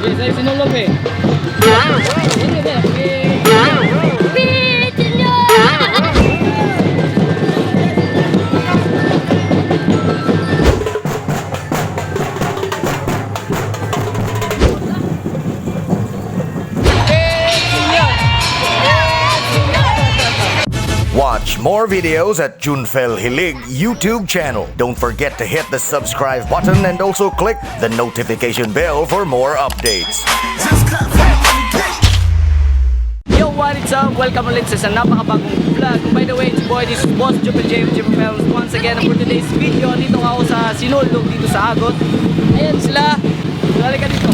Yes, ay sinulog eh. Hindi ba? Watch more videos at Junfel Hilig YouTube channel. Don't forget to hit the subscribe button and also click the notification bell for more updates. Yo, what is up? Welcome ulit sa isang napakabagong vlog. By the way, it's boy, this is Boss Jupel J of Jupel Films. Once again, for today's video, dito ako sa Sinulog, dito sa Agot. Ayan sila. Halika dito.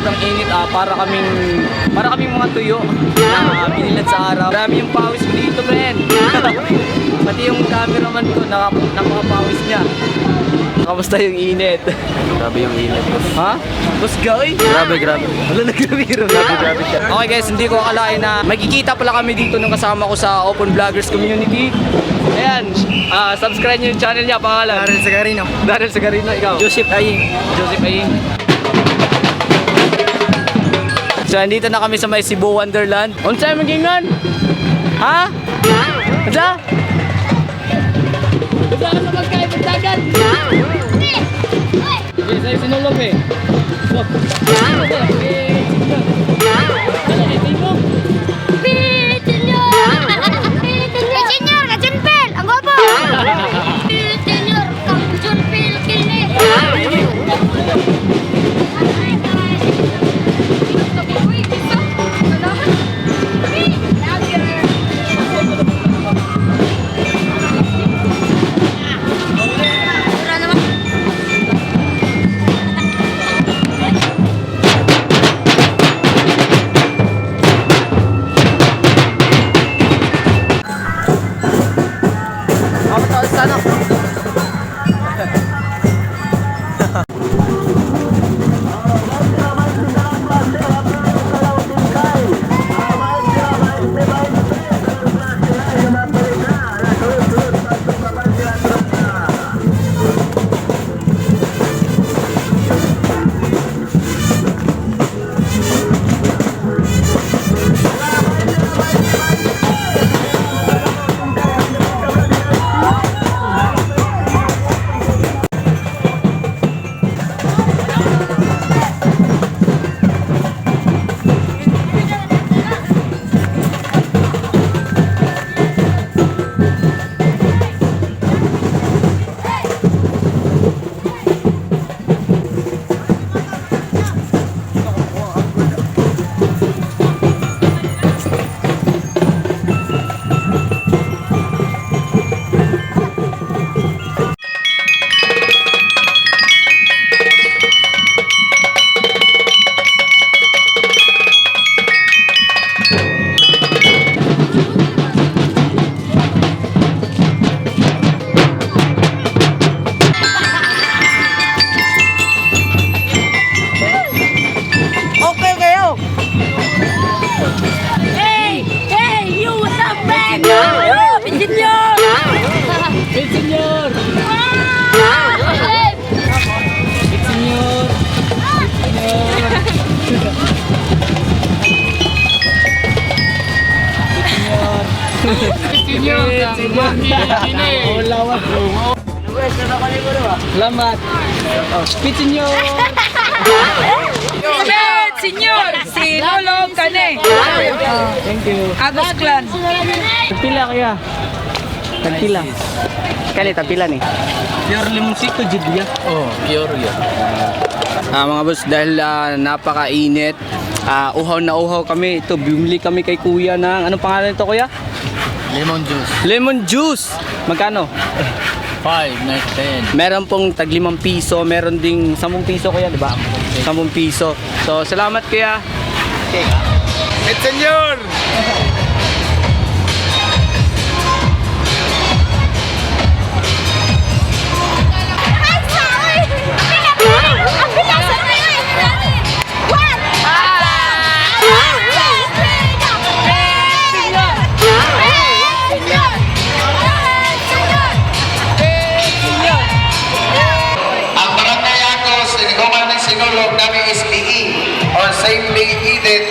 sobrang init, para kaming mga tuyo na binilad sa araw. Marami yung pawis ko dito, men. Pati yung cameraman ko, napakapawis niya. Kamusta yung init? Grabe yung init. Ha? Mas gawin? Grabe. Wala nagbibiro. Grabe siya. Okay guys, hindi ko akalain na magkikita pala kami dito nung kasama ko sa Open Vloggers Community. Ayan, subscribe nyo yung channel niya, pangalan. Daryl Sagarino, ikaw? Joseph Aying. Joseph Aying. So, andito na kami sa may Cebu Wonderland. Unsay magingan? Ha? Unsa? Unsa ka sa magkain ng dagat? Sige, sa'yo sinulog eh. Look. Senyor, kajumpel! Ang gwapo! Senyor, kajumpel kini! Salamat. Oh, pitchin nyo. Senyor, si Lolo Kane. Thank you. Agos Clan. Tagpila kaya. Tagpila. Kali tagpila ni. Pure limusito, Jibya. Oh, pure yun. Mga boss, dahil napakainit, uhaw na uhaw kami. Ito, bumili kami kay kuya ng, anong pangalan nito kuya? Lemon juice. Lemon juice. Magkano? 5, 9, 10. Meron pong tag 5 piso, meron ding 10 piso kuya, di ba? 10 piso. So, salamat kuya. Okay. Senyor! Sinulog namin SPE or Safely Edit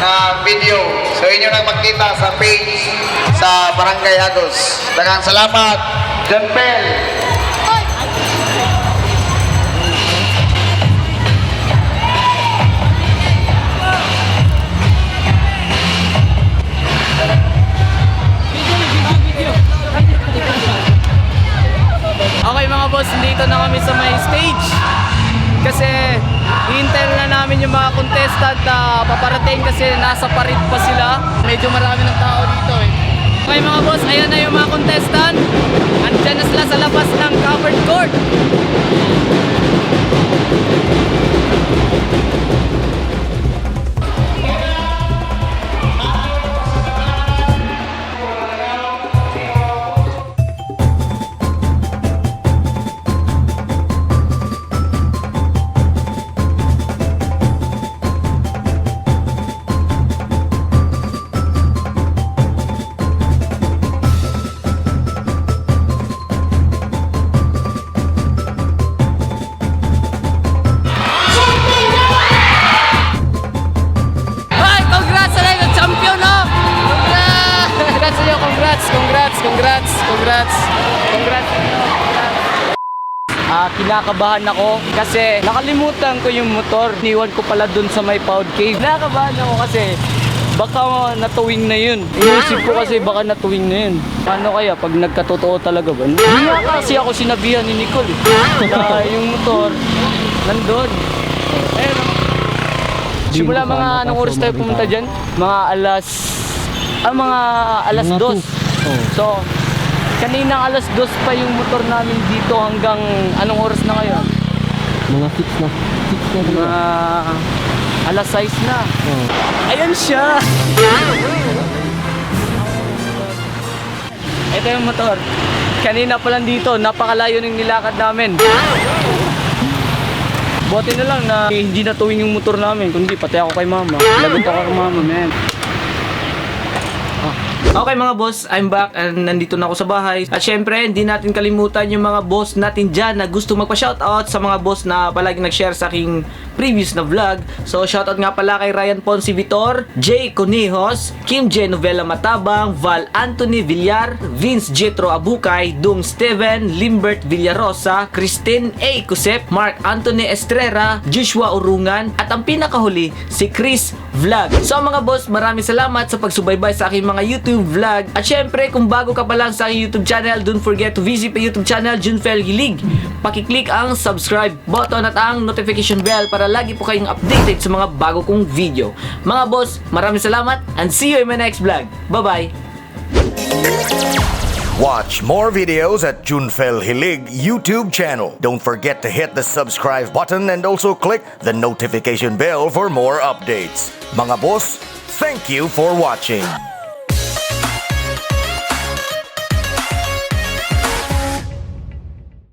na video. So inyo nang makita sa page sa Barangay Agos. Daghang salamat, John Bell. Okay mga boss, dito na kami sa may stage. Kasi hihintay na namin yung mga contestant na paparating kasi nasa parit pa sila. Medyo marami ng tao dito eh. Okay mga boss, ayan na yung mga contestant. Andyan na sila sa labas ng covered court. Congrats! Congrats! Kinakabahan ako kasi nakalimutan ko yung motor. Iniwan ko pala dun sa may Pound Cave. Kinakabahan ako kasi baka natuwing na yun. Inisip ko kasi baka natuwing na yun. Paano kaya pag nagkatotoo talaga ba? Hindi nga kasi ako sinabihan ni Nicole na yung motor nandun. Ayun. Simula mga anong oras tayo pumunta dyan? Mga alas 2. So, kaninang alas 2 pa yung motor namin dito hanggang anong oras na ngayon? Mga 6 na. 6 na. Mga alas 6 na. Ayan siya! Ito yung motor. Kanina pa lang dito, napakalayo ng nilakad namin. Buti na lang na hindi natuwing yung motor namin, kundi pati ako kay mama. Lagot ako kay mama, man. Okay mga boss, I'm back and nandito na ako sa bahay. At syempre, hindi natin kalimutan yung mga boss natin dyan na gusto magpa-shoutout sa mga boss na palagi nag-share sa aking previous na vlog. So, shoutout nga pala kay Ryan Ponce Vitor, Jay Conejos, Kim J. Novela Matabang, Val Anthony Villar, Vince Jetro Abukay, Dung Steven, Limbert Villarosa, Christine A. Kusep, Mark Anthony Estrera, Joshua Urungan, at ang pinakahuli, si Chris Vlog. So mga boss, maraming salamat sa pagsubaybay sa aking mga YouTube vlog. At syempre, kung bago ka pa lang sa aking YouTube channel, don't forget to visit my YouTube channel, Junfel Hilig. Pakiclick ang subscribe button at ang notification bell para lagi po kayong updated sa mga bago kong video. Mga boss, maraming salamat and see you in my next vlog. Bye-bye! Watch more videos at Junfel Hilig YouTube channel. Don't forget to hit the subscribe button and also click the notification bell for more updates. Mga boss, thank you for watching.